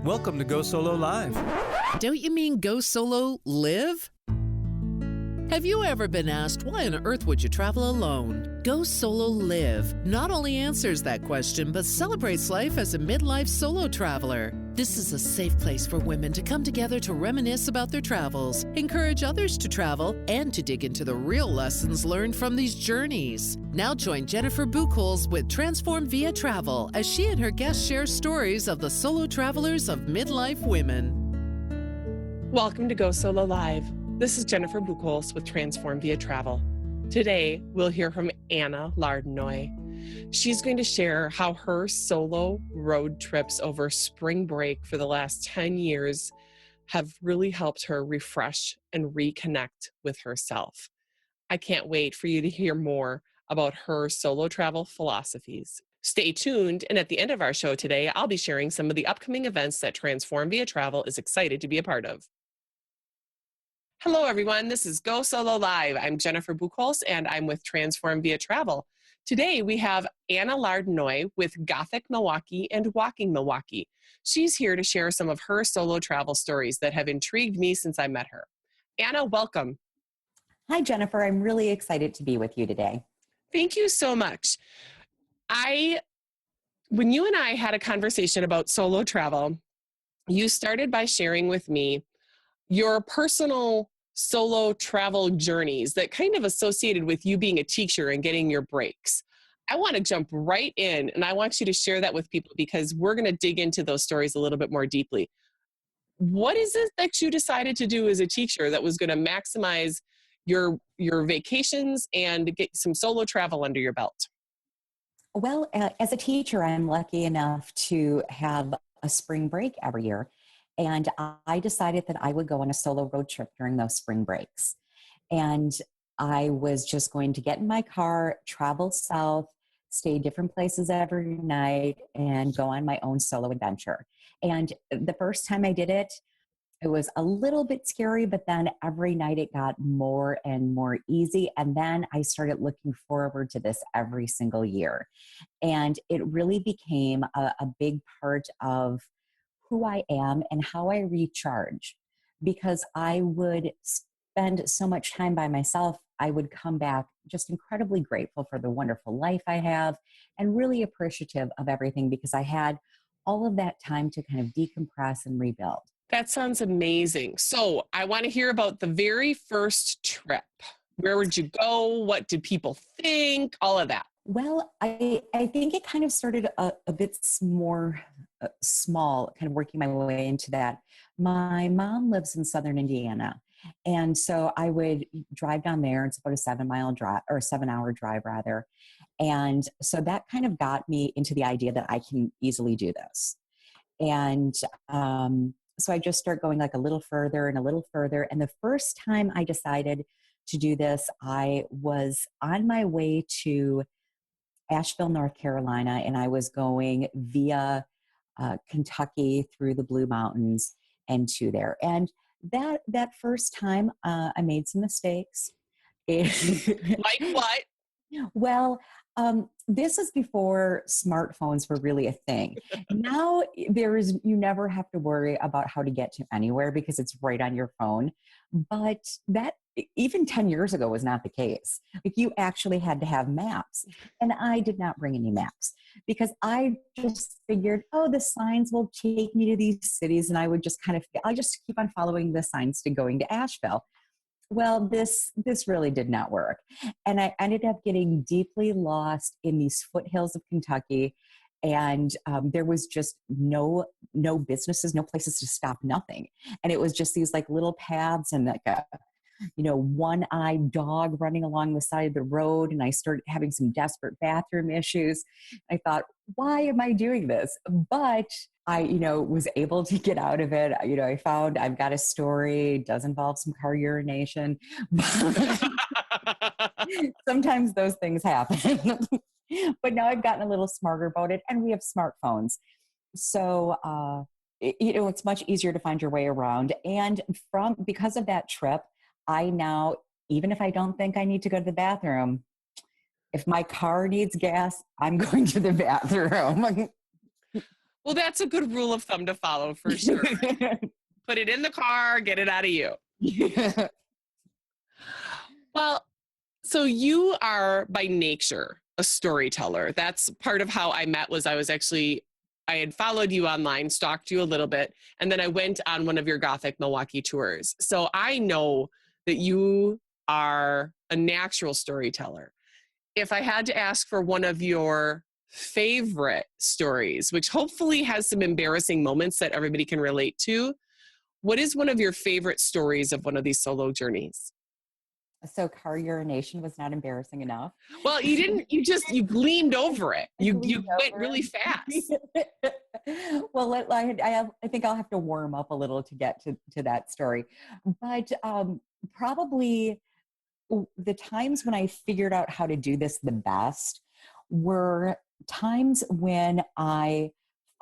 Welcome to Go Solo Live. Don't you mean go solo live? Have you ever been asked why on earth would you travel alone? Go Solo Live not only answers that question, but celebrates life as a midlife solo traveler. This is a safe place for women to come together to reminisce about their travels, encourage others to travel, and to dig into the real lessons learned from these journeys. Now join Jennifer Buchholz with Transform Via Travel as she and her guests share stories of the solo travelers of midlife women. Welcome to Go Solo Live. This is Jennifer Buchholz with Transform Via Travel. Today, we'll hear from Anna Lardinois. She's going to share how her solo road trips over spring break for the last 10 years have really helped her refresh and reconnect with herself. I can't wait for you to hear more about her solo travel philosophies. Stay tuned, and at the end of our show today, I'll be sharing some of the upcoming events that Transform Via Travel is excited to be a part of. Hello, everyone. This is Go Solo Live. I'm Jennifer Buchholz, and I'm with Transform Via Travel. Today, we have Anna Lardinois with Gothic Milwaukee and Walking Milwaukee. She's here to share some of her solo travel stories that have intrigued me since I met her. Anna, welcome. Hi, Jennifer. I'm really excited to be with you today. Thank you so much. When you and I had a conversation about solo travel, you started by sharing with me your personal solo travel journeys that kind of associated with you being a teacher and getting your breaks. I want to jump right in, and I want you to share that with people because we're going to dig into those stories a little bit more deeply. What is it that you decided to do as a teacher that was going to maximize your vacations and get some solo travel under your belt? Well, as a teacher, I'm lucky enough to have a spring break every year. And I decided that I would go on a solo road trip during those spring breaks. And I was just going to get in my car, travel south, stay different places every night, and go on my own solo adventure. And the first time I did it, it was a little bit scary, but then every night it got more and more easy. And then I started looking forward to this every single year. And it really became a big part of who I am and how I recharge, because I would spend so much time by myself. I would come back just incredibly grateful for the wonderful life I have and really appreciative of everything because I had all of that time to kind of decompress and rebuild. That sounds amazing. So I want to hear about the very first trip. Where would you go? What did people think? All of that. Well, I think it kind of started a bit more small, kind of working my way into that. My mom lives in southern Indiana. And so I would drive down there. It's about a 7-mile drive or a 7-hour drive rather. And so that kind of got me into the idea that I can easily do this. And so I just start going like a little further and a little further. And the first time I decided to do this, I was on my way to Asheville, North Carolina, and I was going via Kentucky through the Blue Mountains and to there. And that first time, I made some mistakes. Like what? Well, this is before smartphones were really a thing. Now you never have to worry about how to get to anywhere because it's right on your phone. But that even 10 years ago was not the case. Like you actually had to have maps. And I did not bring any maps because I just figured, the signs will take me to these cities. And I would just I'll just keep on following the signs to going to Asheville. Well, this really did not work. And I ended up getting deeply lost in these foothills of Kentucky. And there was just no businesses, no places to stop, nothing. And it was just these like little paths and like a one-eyed dog running along the side of the road. And I started having some desperate bathroom issues. I thought, why am I doing this? But I, was able to get out of it. I found I've got a story. It does involve some car urination. Sometimes those things happen. But now I've gotten a little smarter about it, and we have smartphones. So, it's much easier to find your way around. And because of that trip, I now, even if I don't think I need to go to the bathroom, if my car needs gas, I'm going to the bathroom. Well, that's a good rule of thumb to follow for sure. Put it in the car, get it out of you. Yeah. Well, so you are by nature a storyteller. That's part of how I met was I had followed you online, stalked you a little bit, and then I went on one of your Gothic Milwaukee tours. So I know that you are a natural storyteller. If I had to ask for one of your favorite stories, which hopefully has some embarrassing moments that everybody can relate to, what is one of your favorite stories of one of these solo journeys? So car urination was not embarrassing enough. Well, you didn't, you gleamed over it. I You gleaned went over really fast. Well, I think I'll have to warm up a little to get to that story. But probably the times when I figured out how to do this the best were times when I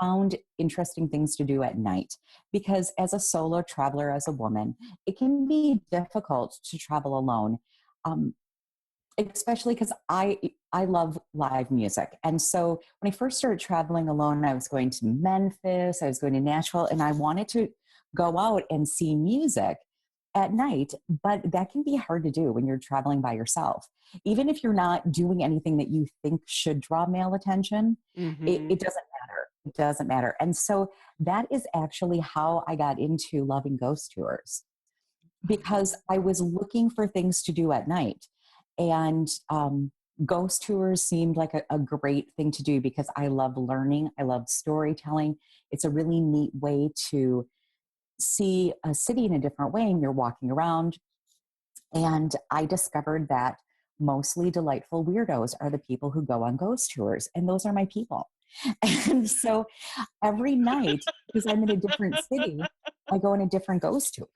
found interesting things to do at night. Because as a solo traveler, as a woman, it can be difficult to travel alone. Um, Especially because I love live music. And so when I first started traveling alone, I was going to Memphis, I was going to Nashville, and I wanted to go out and see music at night, but that can be hard to do when you're traveling by yourself. Even if you're not doing anything that you think should draw male attention, Mm-hmm. it doesn't matter. It doesn't matter. And so that is actually how I got into loving ghost tours, because I was looking for things to do at night. And ghost tours seemed like a great thing to do because I love learning. I love storytelling. It's a really neat way to see a city in a different way, and you're walking around. And I discovered that mostly delightful weirdos are the people who go on ghost tours, and those are my people. And so every night, because I'm in a different city, I go on a different ghost tour.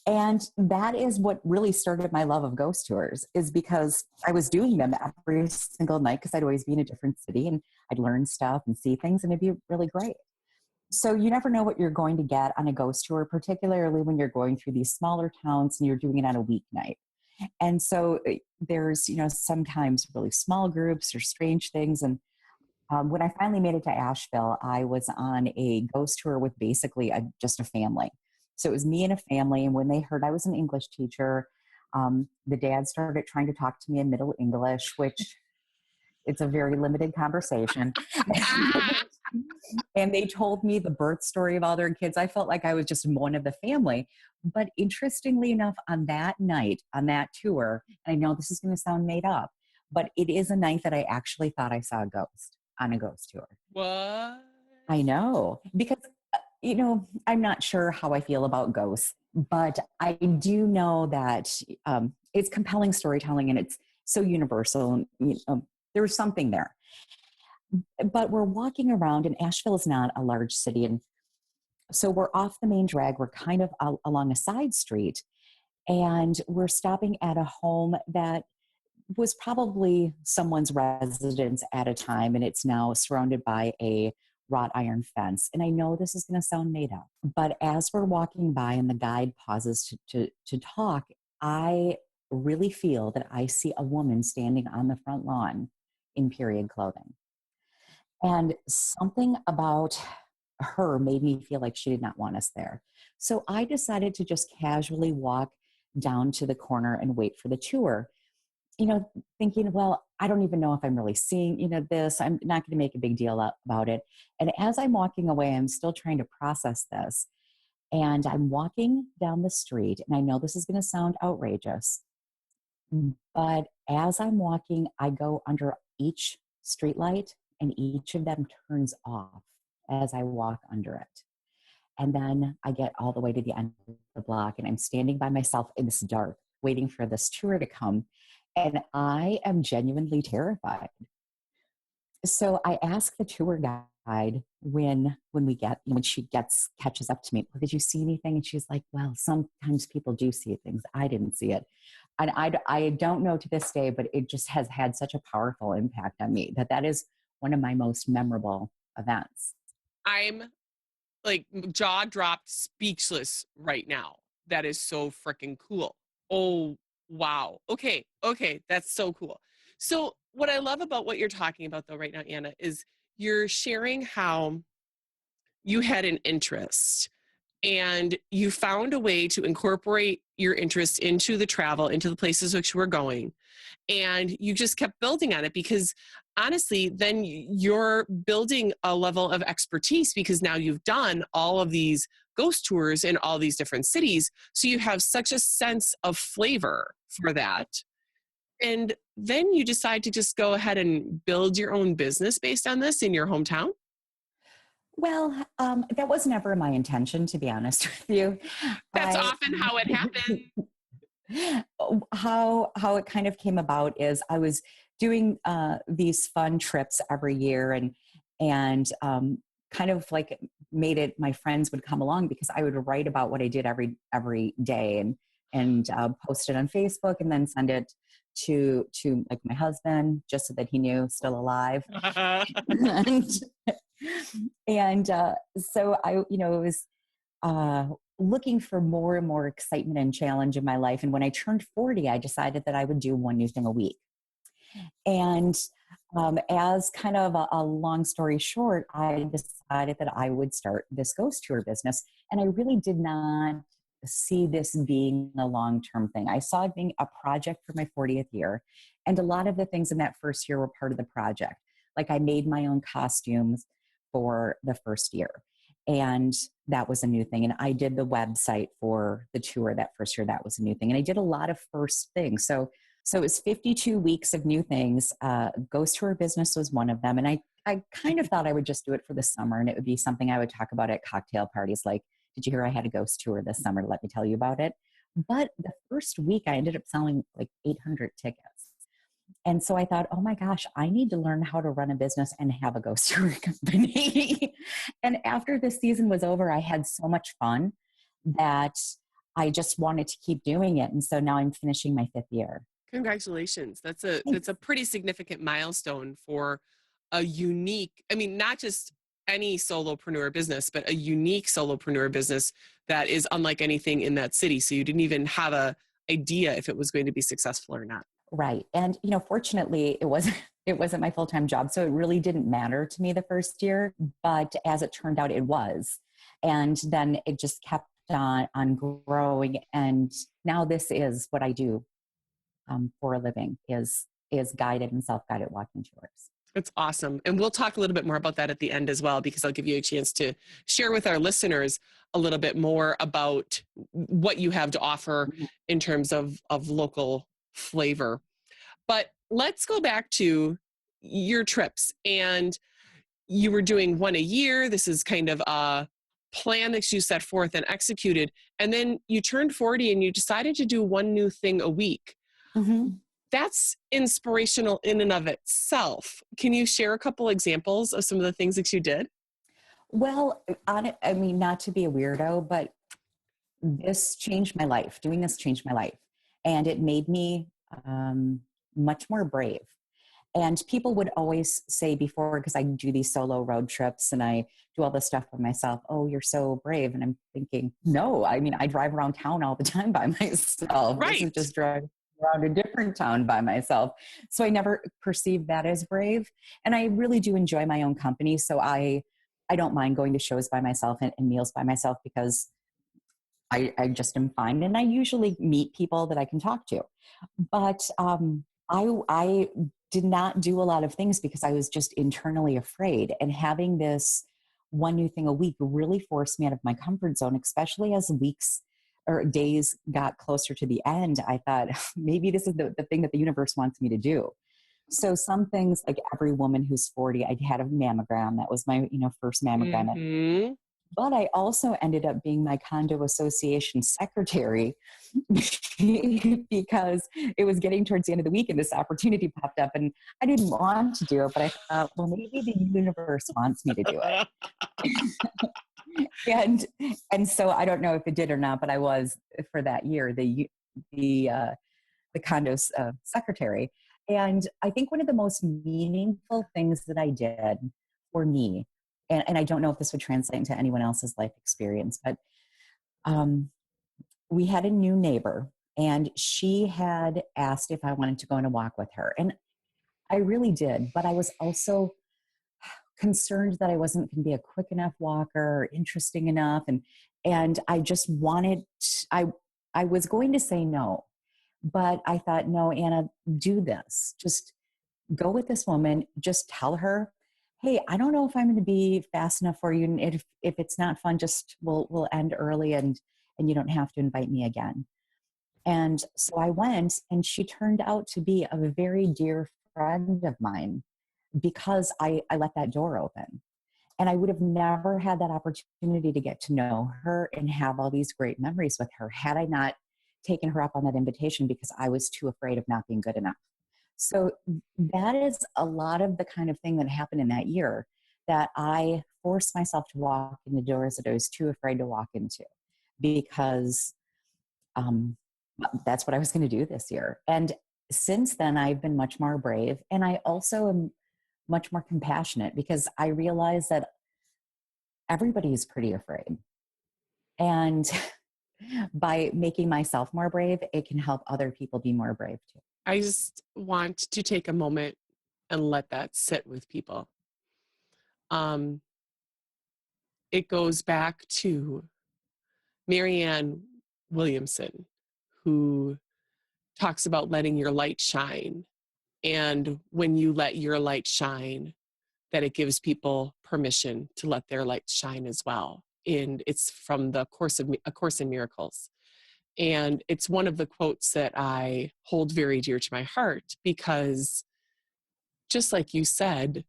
And that is what really started my love of ghost tours, is because I was doing them every single night because I'd always be in a different city and I'd learn stuff and see things, and it'd be really great. So you never know what you're going to get on a ghost tour, particularly when you're going through these smaller towns and you're doing it on a weeknight. And so there's, sometimes really small groups or strange things. And when I finally made it to Asheville, I was on a ghost tour with basically just a family. So it was me and a family. And when they heard I was an English teacher, the dad started trying to talk to me in Middle English, which it's a very limited conversation. And they told me the birth story of all their kids. I felt like I was just one of the family. But interestingly enough, on that night, on that tour, and I know this is going to sound made up, but it is a night that I actually thought I saw a ghost on a ghost tour. What? I know, because, I'm not sure how I feel about ghosts, but I do know that it's compelling storytelling and it's so universal. And, there's something there. But we're walking around, and Asheville is not a large city. And so we're off the main drag. We're kind of along a side street, and we're stopping at a home that was probably someone's residence at a time, and it's now surrounded by a wrought iron fence. And I know this is going to sound made up, but as we're walking by and the guide pauses to talk, I really feel that I see a woman standing on the front lawn in period clothing. And something about her made me feel like she did not want us there. So I decided to just casually walk down to the corner and wait for the tour, thinking, well, I don't even know if I'm really seeing, this. I'm not going to make a big deal about it. And as I'm walking away, I'm still trying to process this. And I'm walking down the street, and I know this is going to sound outrageous, but as I'm walking, I go under each streetlight, and each of them turns off as I walk under it. And then I get all the way to the end of the block, and I'm standing by myself in this dark, waiting for this tour to come. And I am genuinely terrified. So I ask the tour guide when she catches up to me, well, did you see anything? And she's like, well, sometimes people do see things. I didn't see it. And I don't know to this day, but it just has had such a powerful impact on me that is one of my most memorable events. I'm like jaw dropped, speechless right now. That is so freaking cool. Oh, wow. Okay. That's so cool. So what I love about what you're talking about though right now, Anna, is you're sharing how you had an interest and you found a way to incorporate your interest into the travel, into the places which you were going. And you just kept building on it because honestly, then you're building a level of expertise because now you've done all of these ghost tours in all these different cities. So you have such a sense of flavor for that. And then you decide to just go ahead and build your own business based on this in your hometown. Well, that was never my intention, to be honest with you. That's often how it happens. How it kind of came about is I was doing these fun trips every year, and kind of like made it. My friends would come along because I would write about what I did every day and post it on Facebook and then send it to like my husband just so that he knew still alive. and so I, it was looking for more and more excitement and challenge in my life. And when I turned 40, I decided that I would do one new thing a week. And as kind of a long story short, I decided that I would start this ghost tour business. And I really did not see this being a long-term thing. I saw it being a project for my 40th year. And a lot of the things in that first year were part of the project. Like I made my own costumes for the first year. And that was a new thing. And I did the website for the tour that first year. That was a new thing. And I did a lot of first things. So it was 52 weeks of new things. Ghost tour business was one of them. And I kind of thought I would just do it for the summer. And it would be something I would talk about at cocktail parties. Like, did you hear I had a ghost tour this summer? Let me tell you about it. But the first week I ended up selling like 800 tickets. And so I thought, oh my gosh, I need to learn how to run a business and have a ghost tour company. And after the season was over, I had so much fun that I just wanted to keep doing it. And so now I'm finishing my 5th year. Congratulations. That's a pretty significant milestone for a unique, not just any solopreneur business, but a unique solopreneur business that is unlike anything in that city. So you didn't even have a idea if it was going to be successful or not. Right. And, fortunately it wasn't my full-time job. So it really didn't matter to me the first year, but as it turned out, it was. And then it just kept on growing. And now this is what I do for a living is guided and self-guided walking tours. It's awesome. And we'll talk a little bit more about that at the end as well, because I'll give you a chance to share with our listeners a little bit more about what you have to offer in terms of local flavor. But let's go back to your trips. And you were doing one a year. This is kind of a plan that you set forth and executed. And then you turned 40 and you decided to do one new thing a week. Mm-hmm. That's inspirational in and of itself. Can you share a couple examples of some of the things that you did? Well, not to be a weirdo, but this changed my life. Doing this changed my life. And it made me much more brave. And people would always say before, because I do these solo road trips and I do all this stuff by myself, oh, you're so brave. And I'm thinking, no, I drive around town all the time by myself. Right. This is just driving around a different town by myself. So I never perceived that as brave. And I really do enjoy my own company. So I don't mind going to shows by myself and meals by myself because I just am fine. And I usually meet people that I can talk to. But I did not do a lot of things because I was just internally afraid. And having this one new thing a week really forced me out of my comfort zone, especially as weeks or days got closer to the end. I thought, maybe this is the thing that the universe wants me to do. So some things, like every woman who's 40, I had a mammogram. That was my first mammogram. Mm-hmm. But I also ended up being my condo association secretary because it was getting towards the end of the week and this opportunity popped up and I didn't want to do it, but I thought, well, maybe the universe wants me to do it. and so I don't know if it did or not, but I was for that year, the condo's secretary. And I think one of the most meaningful things that I did for me, and I don't know if this would translate into anyone else's life experience, but we had a new neighbor and she had asked if I wanted to go on a walk with her. And I really did, but I was also concerned that I wasn't going to be a quick enough walker or interesting enough. And I just wanted, I was going to say no, but I thought, no, Anna, do this. Just go with this woman. Just tell her, hey, I don't know if I'm going to be fast enough for you. And if it's not fun, just we'll end early and you don't have to invite me again. And so I went, and she turned out to be a very dear friend of mine because I let that door open. And I would have never had that opportunity to get to know her and have all these great memories with her had I not taken her up on that invitation because I was too afraid of not being good enough. So that is a lot of the kind of thing that happened in that year, that I forced myself to walk into doors that I was too afraid to walk into because that's what I was going to do this year. And since then, I've been much more brave. And I also am much more compassionate because I realize that everybody is pretty afraid. And by making myself more brave, it can help other people be more brave too. I just want to take a moment and let that sit with people. It goes back to Marianne Williamson, who talks about letting your light shine. And when you let your light shine, that it gives people permission to let their light shine as well. And it's from A Course in Miracles. And it's one of the quotes that I hold very dear to my heart because, just like you said,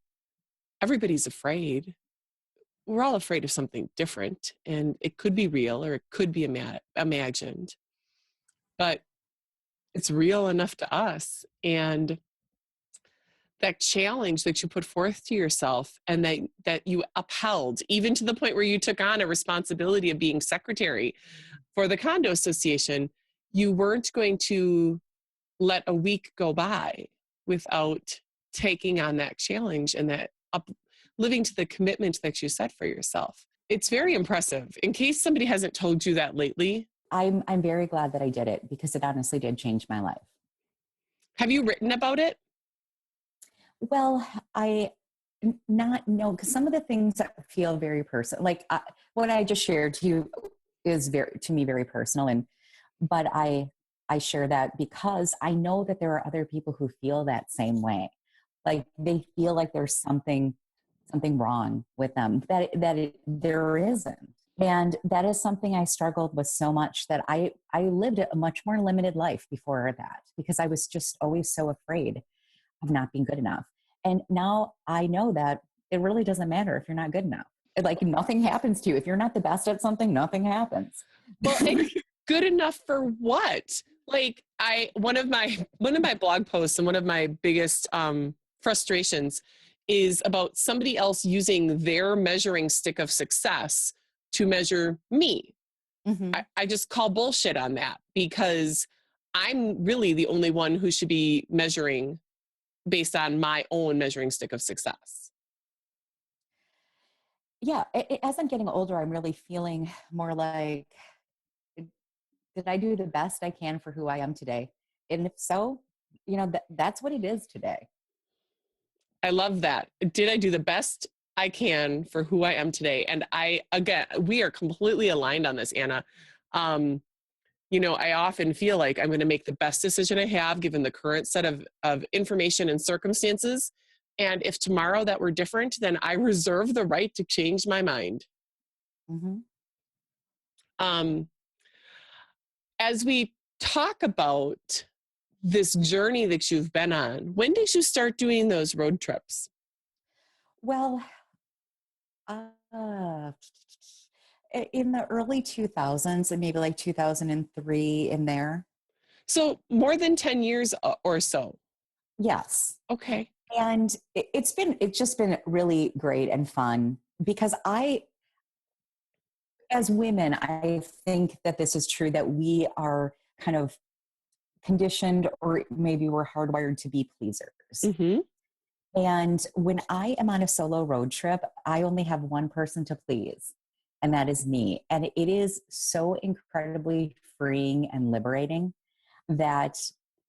everybody's afraid. We're all afraid of something different, and it could be real or it could be imagined, but it's real enough to us. And that challenge that you put forth to yourself and that you upheld, even to the point where you took on a responsibility of being secretary for the condo association, you weren't going to let a week go by without taking on that challenge and that living to the commitment that you set for yourself. It's very impressive. In case somebody hasn't told you that lately, I'm very glad that I did it because it honestly did change my life. Have you written about it? Well, because some of the things that feel very personal, like what I just shared to you is to me very personal. But I share that because I know that there are other people who feel that same way. Like they feel like there's something wrong with them there isn't. And that is something I struggled with so much that I lived a much more limited life before that because I was just always so afraid of not being good enough. And now I know that it really doesn't matter if you're not good enough. Like nothing happens to you. If you're not the best at something, nothing happens. Well, good enough for what? Like one of my blog posts and one of my biggest frustrations is about somebody else using their measuring stick of success to measure me. Mm-hmm. I just call bullshit on that because I'm really the only one who should be measuring based on my own measuring stick of success. Yeah. As I'm getting older, I'm really feeling more like, did I do the best I can for who I am today? And if so, that's what it is today. I love that. Did I do the best I can for who I am today? And we are completely aligned on this, Anna. I often feel like I'm going to make the best decision I have given the current set of information and circumstances. And if tomorrow that were different, then I reserve the right to change my mind. Mm-hmm. As we talk about this journey that you've been on, when did you start doing those road trips? Well, in the early 2000s, and maybe like 2003 in there. So more than 10 years or so. Yes. Okay. And it's just been really great and fun because as women, I think that this is true, that we are kind of conditioned, or maybe we're hardwired to be pleasers. Mm-hmm. And when I am on a solo road trip, I only have one person to please, and that is me. And it is so incredibly freeing and liberating that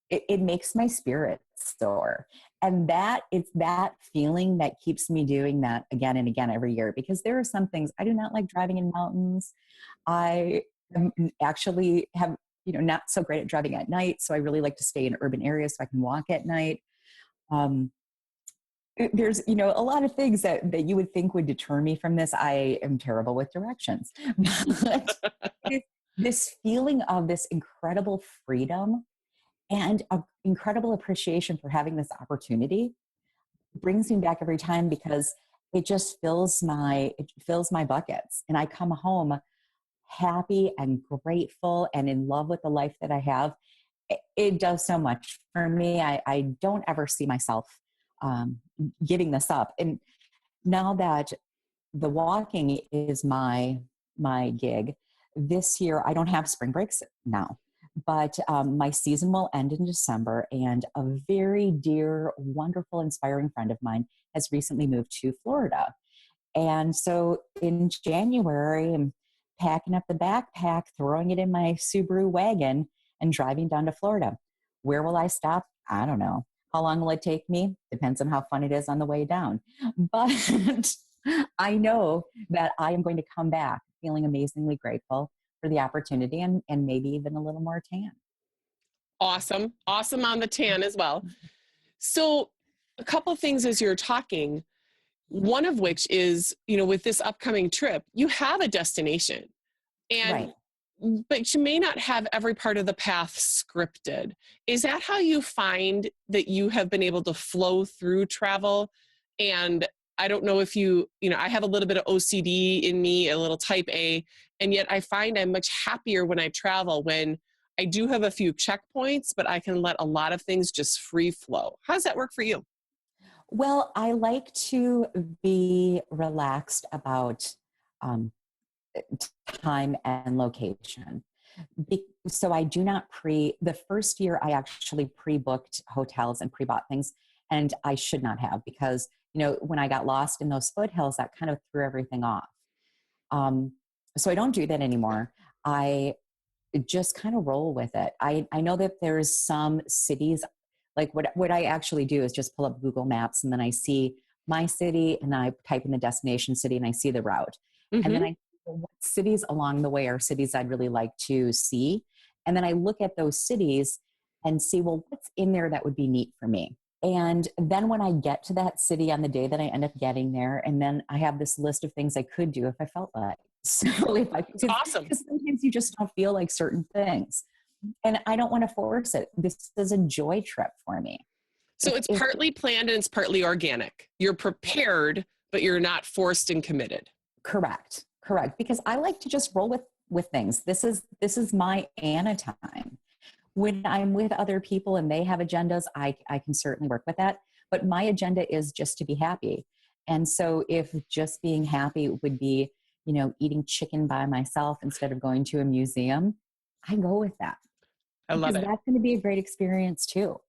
it makes my spirit soar. And it's that feeling that keeps me doing that again and again every year, because there are some things I do not like driving in mountains. Actually have, not so great at driving at night. So I really like to stay in urban areas so I can walk at night. There's, a lot of things that you would think would deter me from this. I am terrible with directions. But this feeling of this incredible freedom and an incredible appreciation for having this opportunity brings me back every time, because it just fills my buckets, and I come home happy and grateful and in love with the life that I have. It does so much for me. I don't ever see myself giving this up. And now that the walking is my gig, this year I don't have spring breaks now, but my season will end in December, and a very dear, wonderful, inspiring friend of mine has recently moved to Florida. And so in January, I'm packing up the backpack, throwing it in my Subaru wagon, and driving down to Florida. Where will I stop? I don't know. How long will it take me? Depends on how fun it is on the way down. But I know that I am going to come back feeling amazingly grateful for the opportunity, and maybe even a little more tan. Awesome. Awesome on the tan as well. So a couple of things as you're talking, one of which is, with this upcoming trip, you have a destination, and but you may not have every part of the path scripted. Is that how you find that you have been able to flow through travel? And I don't know if I have a little bit of OCD in me, a little type A, and yet I find I'm much happier when I travel, when I do have a few checkpoints, but I can let a lot of things just free flow. How does that work for you? Well, I like to be relaxed about time and location. So I do not the first year I actually pre-booked hotels and pre-bought things, and I should not have, because, when I got lost in those foothills, that kind of threw everything off. So I don't do that anymore. I just kind of roll with it. I know that there's some cities, like what I actually do is just pull up Google Maps, and then I see my city, and I type in the destination city, and I see the route. Mm-hmm. And then I what cities along the way are cities I'd really like to see. And then I look at those cities and see, well, what's in there that would be neat for me? And then when I get to that city on the day that I end up getting there, and then I have this list of things I could do if I felt like. So if I could, awesome. Because sometimes you just don't feel like certain things. And I don't want to force it. This is a joy trip for me. So it's partly planned and it's partly organic. You're prepared, but you're not forced and committed. Correct. Because I like to just roll with things. This is my Anna time. When I'm with other people and they have agendas, I can certainly work with that. But my agenda is just to be happy. And so if just being happy would be, eating chicken by myself instead of going to a museum, I go with that. I love it. Because that's going to be a great experience too.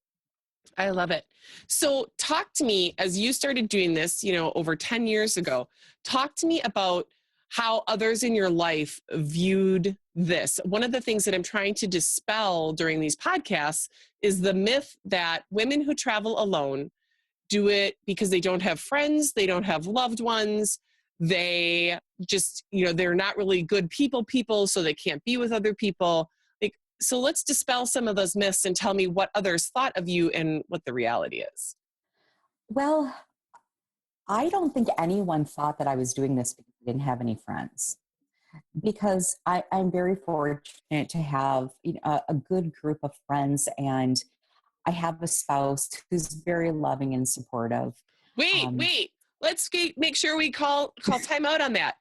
I love it. So talk to me, as you started doing this, over 10 years ago, talk to me about how others in your life viewed this. One of the things that I'm trying to dispel during these podcasts is the myth that women who travel alone do it because they don't have friends, they don't have loved ones, they just, they're not really good people, so they can't be with other people. So let's dispel some of those myths and tell me what others thought of you and what the reality is. Well, I don't think anyone thought that I was doing this because I didn't have any friends. Because I'm very fortunate to have a good group of friends, and I have a spouse who's very loving and supportive. Wait. Let's make sure we call time out on that.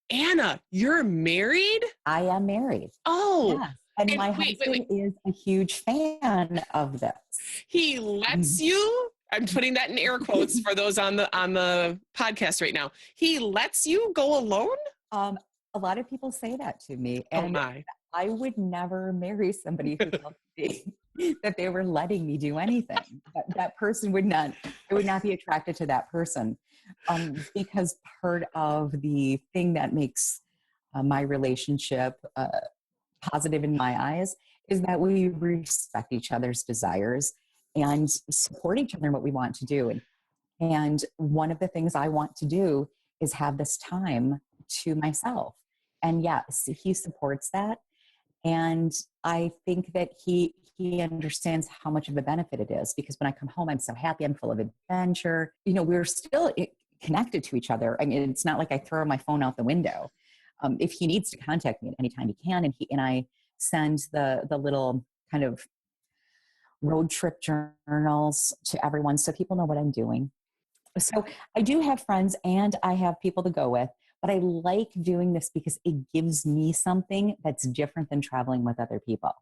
Anna, you're married? I am married. Oh. Yes. And my husband is a huge fan of this. He lets you, I'm putting that in air quotes for those on the podcast right now. He lets you go alone? A lot of people say that to me. And I would never marry somebody who felt that they were letting me do anything. That person would not be attracted to that person. Because part of the thing that makes my relationship positive in my eyes is that we respect each other's desires, and support each other in what we want to do. And one of the things I want to do is have this time to myself. And yes, he supports that. And I think that he understands how much of a benefit it is, because when I come home, I'm so happy. I'm full of adventure. You know, we're still connected to each other. I mean, it's not like I throw my phone out the window. If he needs to contact me at any time, he can. And I send the little kind of road trip journals to everyone so people know what I'm doing. So I do have friends and I have people to go with, but I like doing this because it gives me something that's different than traveling with other people.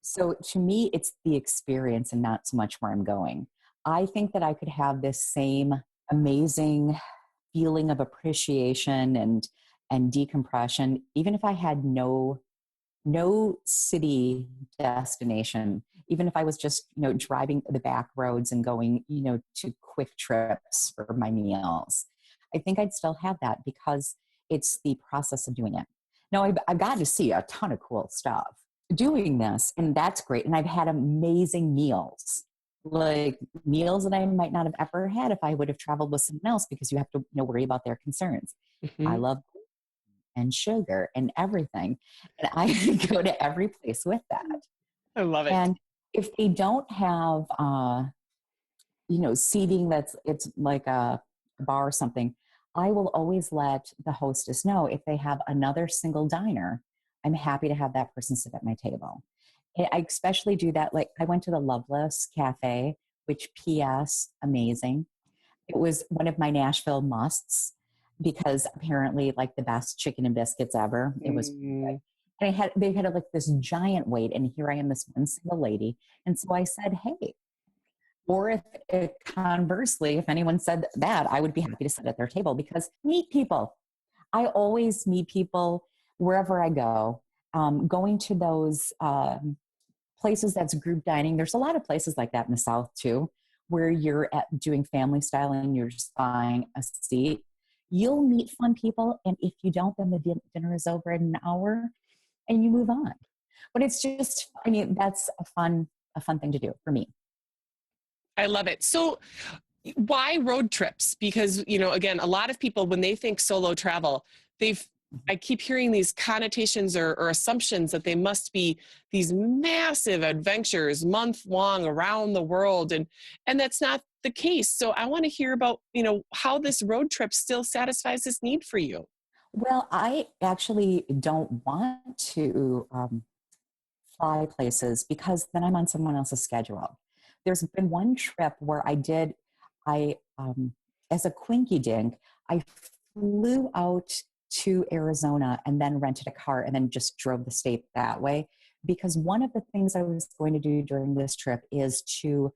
So to me, it's the experience and not so much where I'm going. I think that I could have this same amazing feeling of appreciation and decompression, even if I had no city destination, even if I was just, driving the back roads and going, to quick trips for my meals. I think I'd still have that because it's the process of doing it. Now, I've got to see a ton of cool stuff doing this, and that's great. And I've had amazing meals, like meals that I might not have ever had if I would have traveled with someone else, because you have to worry about their concerns. Mm-hmm. I love and sugar and everything. And I go to every place with that. I love it. And if they don't have, seating it's like a bar or something, I will always let the hostess know if they have another single diner. I'm happy to have that person sit at my table. I especially do that. Like I went to the Loveless Cafe, which PS, amazing. It was one of my Nashville musts, because apparently like the best chicken and biscuits ever. It was good. And they had like this giant wait, and here I am, this one single lady. And so I said, hey, or if conversely, if anyone said that, I would be happy to sit at their table, because meet people. I always meet people wherever I go. Going to those places that's group dining. There's a lot of places like that in the South too, where you're doing family style and you're just buying a seat. You'll meet fun people, and if you don't, then the dinner is over in an hour and you move on. But it's just, that's a fun thing to do for me. I love it. So why road trips? Because, again, a lot of people, when they think solo travel, I keep hearing these connotations or assumptions that they must be these massive adventures, month long around the world. And that's not the case. So I want to hear about, how this road trip still satisfies this need for you. Well, I actually don't want to fly places, because then I'm on someone else's schedule. There's been one trip where as a quinky dink, I flew out to Arizona and then rented a car and then just drove the state that way. Because one of the things I was going to do during this trip is to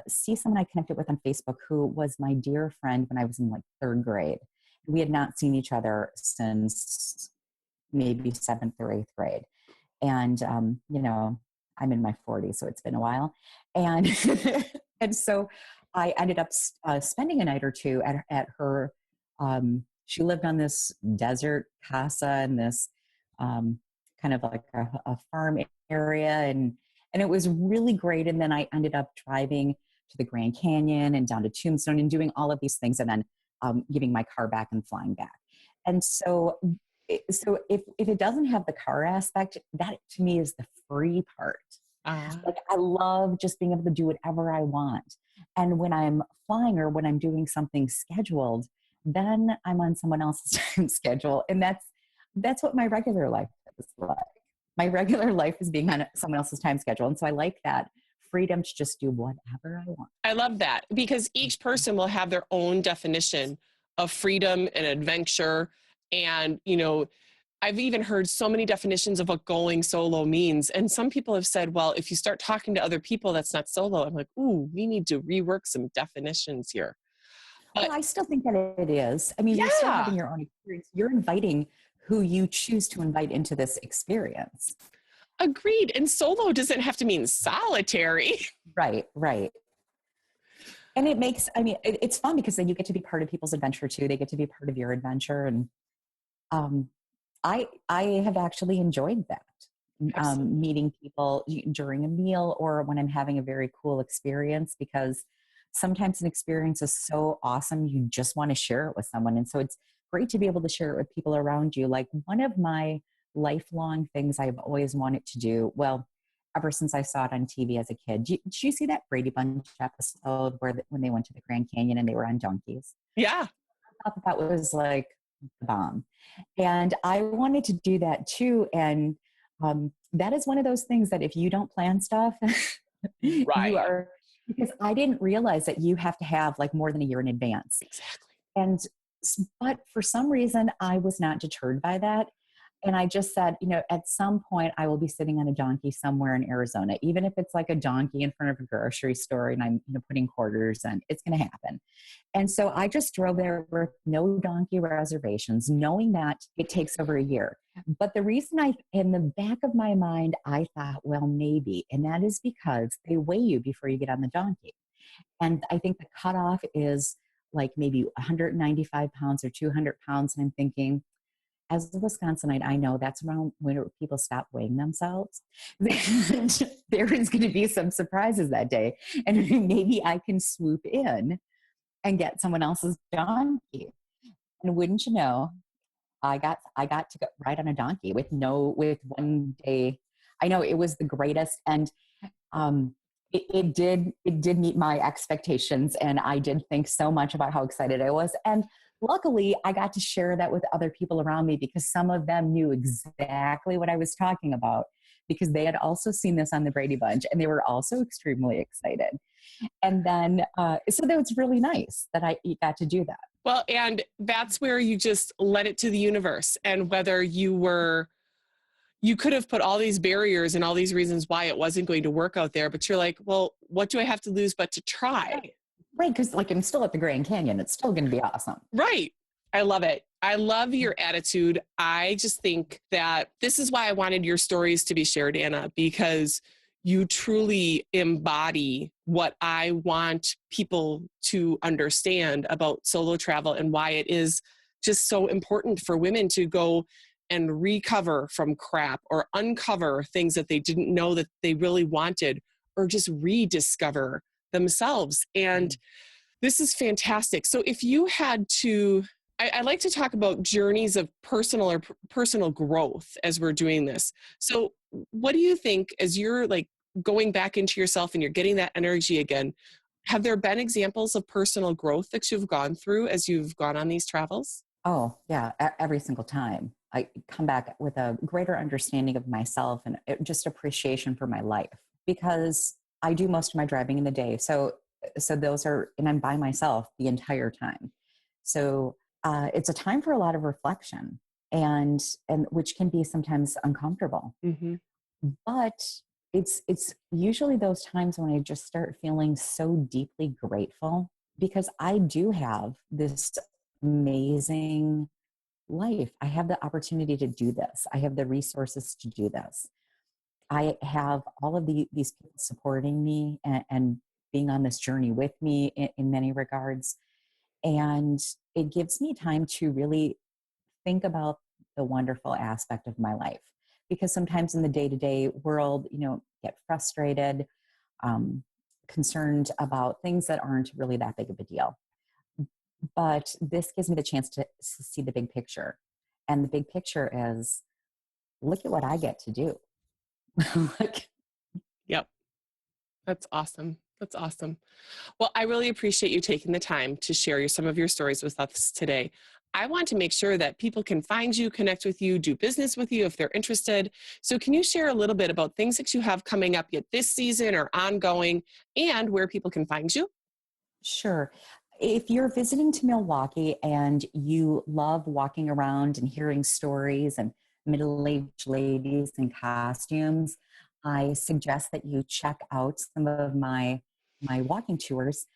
see someone I connected with on Facebook who was my dear friend when I was in like third grade. We had not seen each other since maybe seventh or eighth grade. And, I'm in my 40s, so it's been a while. And, and so I ended up spending a night or two at her. She lived on this desert casa in this kind of like a farm area. And it was really great. And then I ended up driving to the Grand Canyon and down to Tombstone and doing all of these things, and then giving my car back and flying back. And so if it doesn't have the car aspect, that to me is the free part. Like I love just being able to do whatever I want. And when I'm flying or when I'm doing something scheduled, then I'm on someone else's time schedule. And that's what my regular life is like. My regular life is being on someone else's time schedule. And so I like that freedom to just do whatever I want. I love that, because each person will have their own definition of freedom and adventure. And, I've even heard so many definitions of what going solo means. And some people have said, well, if you start talking to other people, that's not solo. I'm like, ooh, we need to rework some definitions here. But, well, I still think that it is. You're still having your own experience. You're inviting who you choose to invite into this experience. Agreed. And solo doesn't have to mean solitary. Right. And it makes, it's fun because then you get to be part of people's adventure too. They get to be part of your adventure. And I have actually enjoyed that. Absolutely. meeting people during a meal or when I'm having a very cool experience, because sometimes an experience is so awesome, you just want to share it with someone. And so it's great to be able to share it with people around you. Like one of my lifelong things I've always wanted to do, well, ever since I saw it on TV as a kid. Did you see that Brady Bunch episode when they went to the Grand Canyon and they were on donkeys? Yeah. I thought that was like the bomb. And I wanted to do that too. And that is one of those things that if you don't plan stuff, you Right. are, because I didn't realize that you have to have like more than a year in advance. Exactly. And, but for some reason, I was not deterred by that. And I just said, at some point I will be sitting on a donkey somewhere in Arizona, even if it's like a donkey in front of a grocery store and I'm, putting quarters in, it's going to happen. And so I just drove there with no donkey reservations, knowing that it takes over a year. But the reason in the back of my mind, I thought, well, maybe, and that is because they weigh you before you get on the donkey. And I think the cutoff is like maybe 195 pounds or 200 pounds. And I'm thinking, as a Wisconsinite, I know that's around when people stop weighing themselves. There is going to be some surprises that day. And maybe I can swoop in and get someone else's donkey. And wouldn't you know, I got to go ride on a donkey with 1 day. I know it was the greatest. And it did meet my expectations. And I did think so much about how excited I was. And luckily, I got to share that with other people around me because some of them knew exactly what I was talking about because they had also seen this on the Brady Bunch and they were also extremely excited. And then, so that was really nice that I got to do that. Well, and that's where you just let it to the universe. And whether you could have put all these barriers and all these reasons why it wasn't going to work out there, but you're like, well, what do I have to lose but to try? Right, because like I'm still at the Grand Canyon. It's still going to be awesome. Right. I love it. I love your attitude. I just think that this is why I wanted your stories to be shared, Anna, because you truly embody what I want people to understand about solo travel and why it is just so important for women to go and recover from crap or uncover things that they didn't know that they really wanted or just rediscover themselves. And this is fantastic. So if you had to, I like to talk about journeys of personal growth as we're doing this. So what do you think as you're like going back into yourself and you're getting that energy again, have there been examples of personal growth that you've gone through as you've gone on these travels? Oh, yeah. Every single time I come back with a greater understanding of myself and just appreciation for my life because I do most of my driving in the day. So those are, and I'm by myself the entire time. So it's a time for a lot of reflection and which can be sometimes uncomfortable. Mm-hmm. But it's usually those times when I just start feeling so deeply grateful because I do have this amazing life. I have the opportunity to do this. I have the resources to do this. I have all of these people supporting me and being on this journey with me in many regards. And it gives me time to really think about the wonderful aspect of my life. Because sometimes in the day-to-day world, get frustrated, concerned about things that aren't really that big of a deal. But this gives me the chance to see the big picture. And the big picture is, look at what I get to do. Yep. That's awesome. That's awesome. Well, I really appreciate you taking the time to share some of your stories with us today. I want to make sure that people can find you, connect with you, do business with you if they're interested. So can you share a little bit about things that you have coming up yet this season or ongoing and where people can find you? Sure. If you're visiting to Milwaukee and you love walking around and hearing stories and middle-aged ladies in costumes, I suggest that you check out some of my walking tours.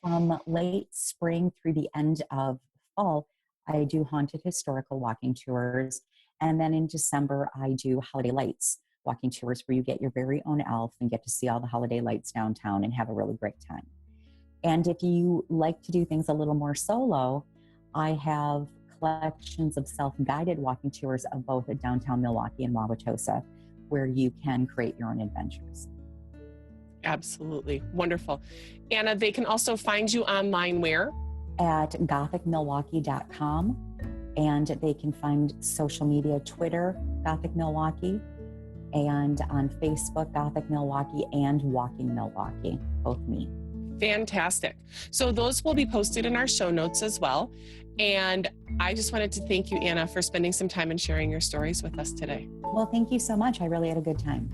From late spring through the end of fall, I do haunted historical walking tours. And then in December, I do holiday lights walking tours where you get your very own elf and get to see all the holiday lights downtown and have a really great time. And if you like to do things a little more solo, I have collections of self-guided walking tours of both downtown Milwaukee and Wauwatosa, where you can create your own adventures. Absolutely. Wonderful. Anna, they can also find you online where? At gothicmilwaukee.com. And they can find social media, Twitter, Gothic Milwaukee, and on Facebook, Gothic Milwaukee and Walking Milwaukee, both me. Fantastic. So those will be posted in our show notes as well. And I just wanted to thank you, Anna, for spending some time and sharing your stories with us today. Well, thank you so much. I really had a good time.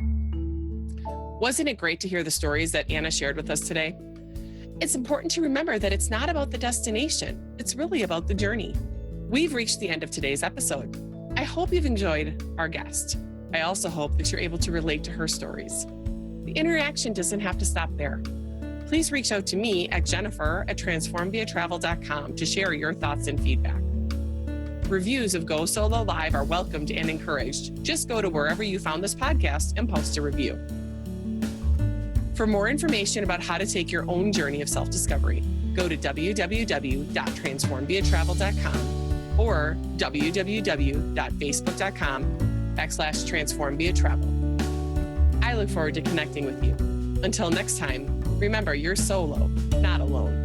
Wasn't it great to hear the stories that Anna shared with us today? It's important to remember that it's not about the destination. It's really about the journey. We've reached the end of today's episode. I hope you've enjoyed our guest. I also hope that you're able to relate to her stories. The interaction doesn't have to stop there. Please reach out to me at jennifer@transformviatravel.com to share your thoughts and feedback. Reviews of Go Solo Live are welcomed and encouraged. Just go to wherever you found this podcast and post a review. For more information about how to take your own journey of self-discovery, go to www.transformviatravel.com or www.facebook.com/transformviatravel. I look forward to connecting with you. Until next time, remember, you're solo, not alone.